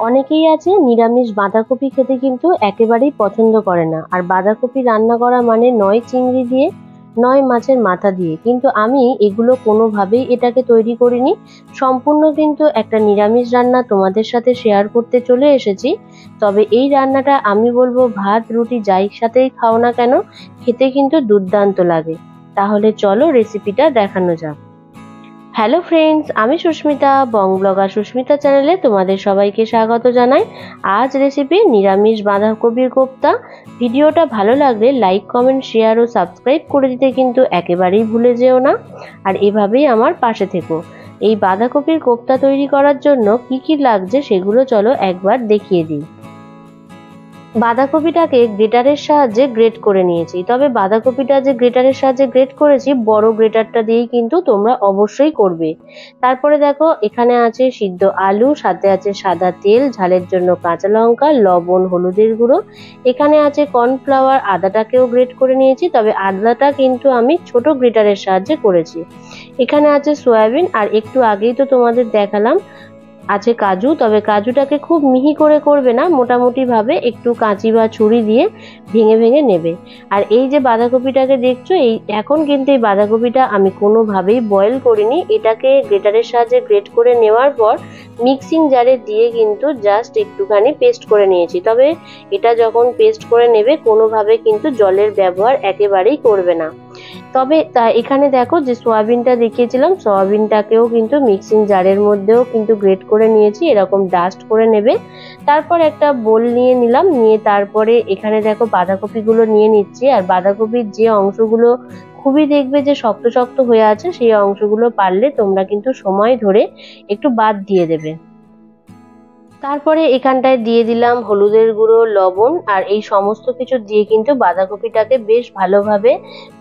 অনেকেই আছে নিরামিষ বাঁধাকপি খেতে কিন্তু একেবারেই পছন্দ করে না। আর বাঁধাকপি রান্না করা মানে নয় চিংড়ি দিয়ে, নয় মাছের মাথা দিয়ে, কিন্তু আমি এগুলো কোনোভাবেই এটাকে তৈরি করিনি। সম্পূর্ণ কিন্তু একটা নিরামিষ রান্না তোমাদের সাথে শেয়ার করতে চলে এসেছি। তবে এই রান্নাটা আমি বলবো ভাত রুটি যাই সাথেই খাও না কেন, খেতে কিন্তু দুর্দান্ত লাগে। তাহলে চলো রেসিপিটা দেখানো যাক। হ্যালো ফ্রেন্ডস, আমি সুস্মিতা, বং ব্লগার সুস্মিতা চ্যানেলে তোমাদের সবাইকে স্বাগত জানাই। আজ রেসিপি নিরামিষ বাঁধাকপির কোপ্তা। ভিডিওটা ভালো লাগলে লাইক কমেন্ট শেয়ার ও সাবস্ক্রাইব করে দিতে কিন্তু একেবারেই ভুলে যেও না। আর এভাবেই আমার পাশে থেকো। এই বাঁধাকপির কোপ্তা তৈরি করার জন্য কি কি লাগছে সেগুলো চলো একবার দেখিয়ে দিই। বাঁধাকপিটাকে গ্রেটারের সাহায্যে গ্রেট করে নিয়েছি। তবে বাঁধাকপিটা যে গ্রেটারের সাহায্যে গ্রেট করেছি, বড় গ্রেটারটা দিয়েই কিন্তু তোমরা অবশ্যই করবে। তারপরে দেখো এখানে আছে সিদ্ধ আলু, সাথে আছে সাদা তেল, ঝালের জন্য কাঁচা লঙ্কা, লবণ, হলুদের গুঁড়ো। এখানে আছে কর্নফ্লাওয়ার, আদাটাকেও গ্রেট করে নিয়েছি, তবে আদাটা কিন্তু আমি ছোট গ্রেটারের সাহায্যে করেছি। এখানে আছে সয়াবিন, আর একটু আগেই তো তোমাদের দেখালাম আছে কাজু। তবে কাজুটাকে খুব মিহি করে করবে না, মোটামুটি ভাবে একটু কাঁচি বা ছুরি দিয়ে ভেঙে ভেঙে নেবে। আর এই যে বাঁধাকপিটাকে দেখছো, এই এখন কিন্তু এই বাঁধাকপিটা আমি কোনোভাবেই বয়েল করিনি। এটাকে গ্রেটারের সাহায্যে গ্রেট করে নেওয়ার পর মিক্সিং জারে দিয়ে কিন্তু জাস্ট একটুখানি পেস্ট করে নিয়েছি। তবে এটা যখন পেস্ট করে নেবে কোনোভাবে কিন্তু জলের ব্যবহার একেবারেই করবে না। তবে এখানে দেখো যে সয়াবিনটা দেখিয়েছিলাম, সয়াবিনটাকেও কিন্তু মিক্সিং জারের মধ্যেও কিন্তু গ্রেট করে নিয়েছি, এরকম ডাস্ট করে নেবে। তারপর একটা বোল নিয়ে নিলাম, নিয়ে তারপরে এখানে দেখো বাঁধাকপিগুলো নিয়ে নিচ্ছি। আর বাঁধাকপির যে অংশগুলো খুবই দেখবে যে শক্ত শক্ত হয়ে আছে, সেই অংশগুলো পারলে তোমরা কিন্তু সময় ধরে একটু বাদ দিয়ে দেবে। তারপরে এখানটায় দিয়ে দিলাম হলুদের গুঁড়ো, লবণ, আর এই সমস্ত কিছু দিয়ে কিন্তু বাঁধাকপিটাকে বেশ ভালোভাবে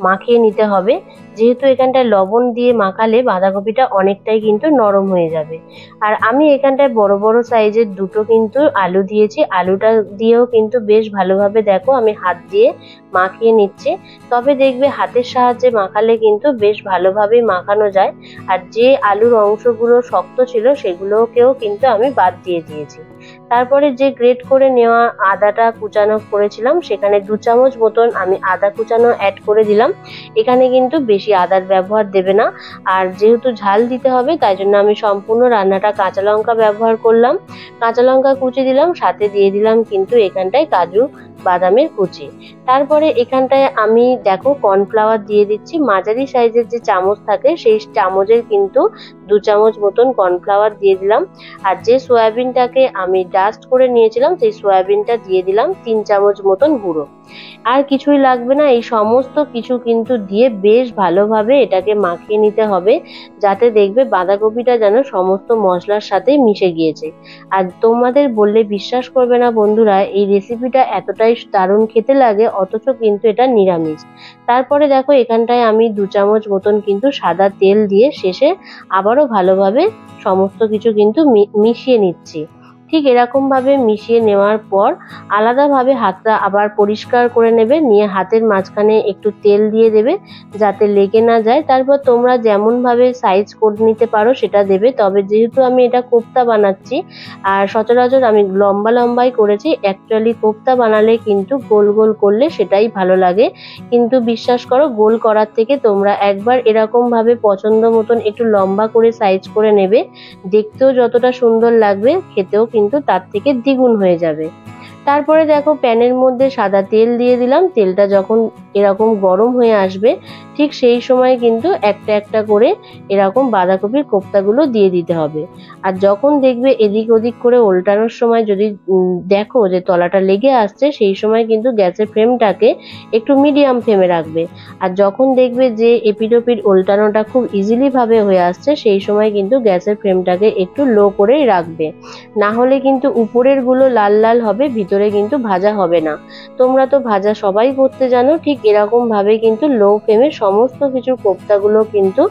মাখিয়ে নিতে হবে। যেহেতু এখানটায় লবণ দিয়ে মাখালে বাঁধাকপিটা অনেকটাই কিন্তু নরম হয়ে যাবে। আর আমি এখানটায় বড় বড় সাইজের দুটো কিন্তু আলু দিয়েছি। আলুটা দিয়েও কিন্তু বেশ ভালোভাবে দেখো আমি হাত দিয়ে মাখিয়ে নিচ্ছি। তবে দেখবে হাতের সাহায্যে মাখালে কিন্তু বেশ ভালোভাবেই মাখানো যায়। আর যে আলুর অংশগুলো শক্ত ছিল সেগুলোকেও কিন্তু আমি বাদ দিয়ে দিয়েছি। তারপরে যে গ্রেট করে নেওয়া আদাটা কুচানো করেছিলাম, সেখানে 2 চামচ মতন আমি আদা কুচানো অ্যাড করে দিলাম। এখানে কিন্তু বেশি আদার ব্যবহার দেবে না। আর যেহেতু ঝাল দিতে হবে তাই জন্য আমি সম্পূর্ণ রান্নাটা কাঁচা লঙ্কা ব্যবহার করলাম। কাঁচা লঙ্কা কুচি দিলাম, সাথে দিয়ে দিলাম কিন্তু এখানটায় কাজু বাদামের কুচি। তারপরে এখানটায় আমি দেখো কর্নফ্লাওয়ার দিয়ে দিচ্ছি। মাঝারি সাইজের যে চামচ থাকে সেই চামচের কিন্তু 2 চামচ মতন কর্নফ্লাওয়ার দিয়ে দিলাম। আর যে সয়াবিনটাকে আমি ডাস্ট করে নিয়েছিলাম সেই সয়াবিনটা দিয়ে দিলাম 3 চামচ মতন গুঁড়ো। আর কিছুই লাগবে না, এই সমস্ত কিছু কিন্তু দিয়ে বেশ ভালোভাবে এটাকে মাখিয়ে নিতে হবে, যাতে দেখবে বাঁধাকপিটা যেন সমস্ত মশলার সাথে মিশে গিয়েছে। আর তোমাদের বললে বিশ্বাস করবে না বন্ধুরা, এই রেসিপিটা এতটাই দারুণ খেতে লাগে, অথচ কিন্তু এটা নিরামিষ। তারপরে দেখো এখানটায় আমি 2 চামচ মতন কিন্তু সাদা তেল দিয়ে শেষে আবারও ভালোভাবে সমস্ত কিছু কিন্তু মিশিয়ে নিচ্ছি। ঠিক এরকম ভাবে মিশিয়ে নেওয়ার পর আলাদাভাবে হাতটা আবার পরিষ্কার করে নেবে, নিয়ে হাতের মাঝখানে একটু তেল দিয়ে দেবে যাতে লেগে না যায়। তারপর তোমরা যেমন ভাবে সাইজ করে নিতে পারো সেটা দেবে। তবে যেহেতু আমি এটা কোপ্তা বানাচ্ছি আর সচরাচর আমি লম্বা লম্বাই করেছি, অ্যাকচুয়ালি কোপ্তা বানালে কিন্তু গোল গোল করলে সেটাই ভালো লাগে। কিন্তু বিশ্বাস করো, গোল করার থেকে তোমরা একবার এরকম ভাবে পছন্দ মতন একটু লম্বা করে সাইজ করে নেবে, দেখতেও যতটা সুন্দর লাগবে খেতেও কিন্তু তার থেকে দ্বিগুণ হয়ে যাবে। তারপরে দেখো প্যানের মধ্যে সাদা তেল দিয়ে দিলাম। তেলটা যখন এরকম গরম হয়ে আসবে ঠিক সেই সময় কিন্তু একটা একটা করে এরকম বাঁধাকপির কোপ্তাগুলো দিয়ে দিতে হবে। আর যখন দেখবে এদিক ওদিক করে উল্টানোর সময় যদি দেখো যে তলাটা লেগে আসছে, সেই সময় কিন্তু গ্যাসের ফ্লেমটাকে একটু মিডিয়াম ফ্লেমে রাখবে। আর যখন দেখবে যে এপিট ওপিট উল্টানোটা খুব ইজিলি ভাবে হয়ে আসছে, সেই সময় কিন্তু গ্যাসের ফ্লেমটাকে একটু লো করেই রাখবে। না হলে কিন্তু উপরের গুলো লাল লাল হবে, ভেতরে কিন্তু ভাজা হবে না। তোমরা তো ভাজা সবাই করতে জানো, ঠিক এরকম ভাবে কিন্তু লো ফ্লেমে সমস্ত কিছু কোপ্তাগুলো কিন্তু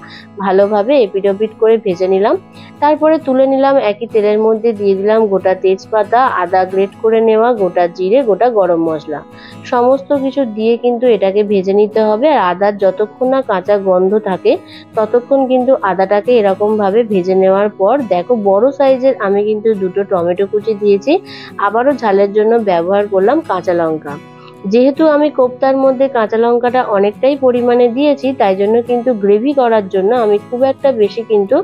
ভালোভাবে এপিট ওপিট করে ভেজে নিলাম। তারপরে তুলে নিলাম, একই তেলের মধ্যে দিয়ে দিলাম গোটা তেজপাতা, আদা গ্রেট করে নেওয়া, গোটা জিরে, গোটা গরম মশলা, সমস্ত কিছু দিয়ে কিন্তু এটাকে ভেজে নিতে হবে। আর আদার যতক্ষণ না কাঁচা গন্ধ থাকে ততক্ষণ কিন্তু আদাটাকে এরকম ভাবে ভেজে নেওয়ার পর দেখো বড় সাইজের আমি কিন্তু দুটো টমেটো কুচি দিয়েছি। আবারও ঝালের জন্য ব্যবহার করলাম কাঁচা লঙ্কা। যেহেতু আমি কোপ্তার মধ্যে কাঁচা লঙ্কাটা অনেকটাই পরিমাণে দিয়েছি, তাই জন্য কিন্তু গ্রেভি করার জন্য আমি খুব একটা বেশি কিন্তু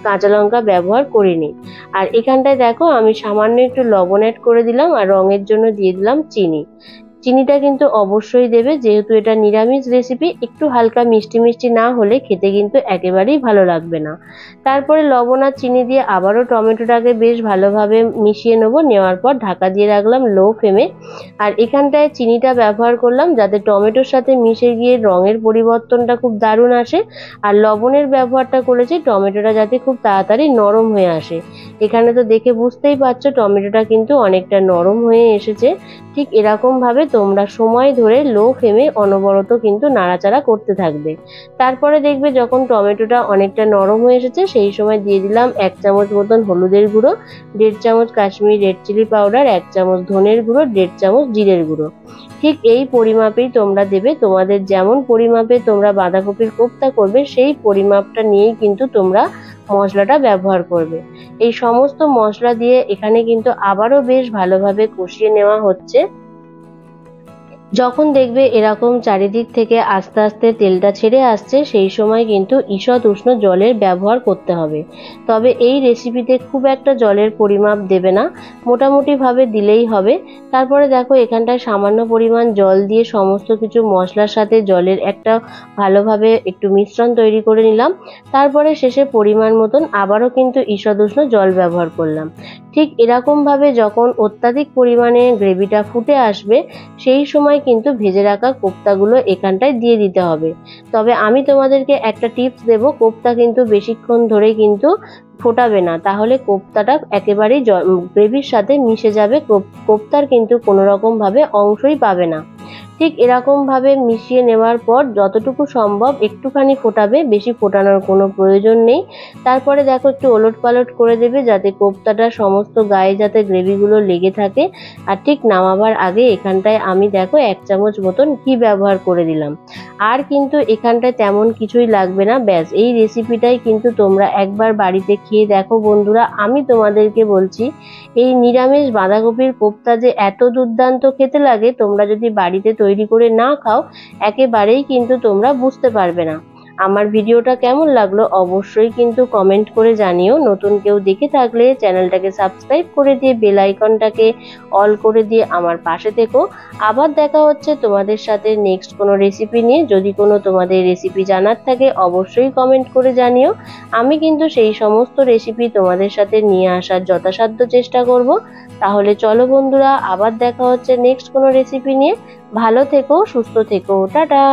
কাঁচা লঙ্কা ব্যবহার করিনি। আর এখানটায় দেখো আমি সামান্য একটু লবণ অ্যাড করে দিলাম, আর রঙের জন্য দিয়ে দিলাম চিনি। চিনিটা কিন্তু অবশ্যই দেবে, যেহেতু এটা নিরামিষ রেসিপি, একটু হালকা মিষ্টি মিষ্টি না হলে খেতে কিন্তু একেবারেই ভালো লাগবে না। তারপরে লবণ আর চিনি দিয়ে আবারও টমেটোটাকে বেশ ভালোভাবে মিশিয়ে নেবো। নেওয়ার পর ঢাকা দিয়ে রাখলাম লো ফ্লেমে। আর এখানটায় চিনিটা ব্যবহার করলাম যাতে টমেটোর সাথে মিশে গিয়ে রঙের পরিবর্তনটা খুব দারুণ আসে। আর লবণের ব্যবহারটা করেছি টমেটোটা যাতে খুব তাড়াতাড়ি নরম হয়ে আসে। এখানে তো দেখে বুঝতেই পারছো টমেটোটা কিন্তু অনেকটা নরম হয়ে এসেছে। ঠিক এরকম ভাবে তোমরা সময় ধরে লো ফ্লেমে অনবরত কিন্তু নাড়াচাড়া করতে থাকবে। তারপরে দেখবে যখন টমেটোটা অনেকটা নরম হয়ে এসেছে সেই সময় দিয়ে দিলাম 1 চামচ মতন হলুদের গুঁড়ো, 1.5 চামচ কাশ্মীরি রেড চিলি পাউডার, 1 চামচ ধনের গুঁড়ো, 1.5 চামচ জিরের গুঁড়ো। ঠিক এই পরিমাপেই তোমরা দেবে। তোমাদের যেমন পরিমাপে তোমরা বাঁধাকপির কোপ্তা করবে সেই পরিমাপটা নিয়েই কিন্তু তোমরা মশলাটা ব্যবহার করবে। এই সমস্ত মশলা দিয়ে এখানে কিন্তু আবারও বেশ ভালোভাবে কষিয়ে নেওয়া হচ্ছে। যখন দেখবে এরকম চারিদিক থেকে আস্তে আস্তে তেলটা ছেড়ে আসছে সেই সময় কিন্তু ঈষৎ উষ্ণ জলের ব্যবহার করতে হবে। তবে এই রেসিপিতে খুব একটা জলের পরিমাপ দেবে না, মোটামুটি ভাবে দিলেই হবে। তারপরে দেখো এখানটায় সামান্য পরিমাণ জল দিয়ে সমস্ত কিছু মশলার সাথে জলের একটা ভালোভাবে একটু মিশ্রণ তৈরি করে নিলাম। তারপরে শেষে পরিমাণ মতন আবারও কিন্তু ঈষৎ উষ্ণ জল ব্যবহার করলাম। ঠিক এরকম ভাবে যখন অত্যাধিক পরিমাণে গ্রেভিটা ফুটে আসবে সেই সময় কিন্তু ভেজে রাখা কোপ্তাগুলো এখানটায় দিয়ে দিতে হবে। তবে আমি তোমাদেরকে একটা টিপস দেব, কোপ্তা কিন্তু বেশিক্ষণ ধরে কিন্তু ফোটাবে না, তাহলে কোপ্তাটা একেবারেই গ্রেভির সাথে মিশে যাবে, কোপ্তার কিন্তু কোনো রকম ভাবে অংশই পাবে না। ঠিক এরকম ভাবে মিশিয়ে নেওয়ার পর যতটুকু সম্ভব একটুখানি ফোটাবে, বেশি ফোটানোর কোনো প্রয়োজন নেই। তারপরে দেখো একটু ওলট পালট করে দেবে যাতে কোপ্তাটা সমস্ত গায়ে যাতে গ্রেভিগুলো লেগে থাকে। আর ঠিক নামাবার আগে এখানটায় আমি দেখো 1 চামচ মতন ঘি ব্যবহার করে দিলাম। আর কিন্তু এখানটায় তেমন কিছুই লাগবে না, ব্যাস এই রেসিপিটাই কিন্তু তোমরা একবার বাড়িতে খেয়ে দেখো বন্ধুরা। আমি তোমাদেরকে বলছি এই নিরামিষ বাঁধাকপির কোপ্তা যে এত দুর্দান্ত খেতে লাগে, তোমরা যদি বাড়িতে তৈরি করে না খাও একেবারেই কিন্তু তোমরা বুঝতে পারবে না। আমার ভিডিওটা কেমন লাগলো অবশ্যই কিন্তু কমেন্ট করে জানিও। নতুন কেউ দেখে থাকলে চ্যানেলটাকে সাবস্ক্রাইব করে দিয়ে বেল আইকনটাকে অল করে দিয়ে আমার পাশে থেকো। আবার দেখা হচ্ছে তোমাদের সাথে নেক্সট কোনো রেসিপি নিয়ে। যদি কোনো তোমাদের রেসিপি জানার থাকে অবশ্যই কমেন্ট করে জানিও। আমি কিন্তু সেই সমস্ত রেসিপি তোমাদের সাথে নিয়ে আসার যথাসাধ্য চেষ্টা করব। তাহলে চলো বন্ধুরা, আবার দেখা হচ্ছে নেক্সট কোনো রেসিপি নিয়ে। ভালো থেকো, সুস্থ থেকো, টাটা।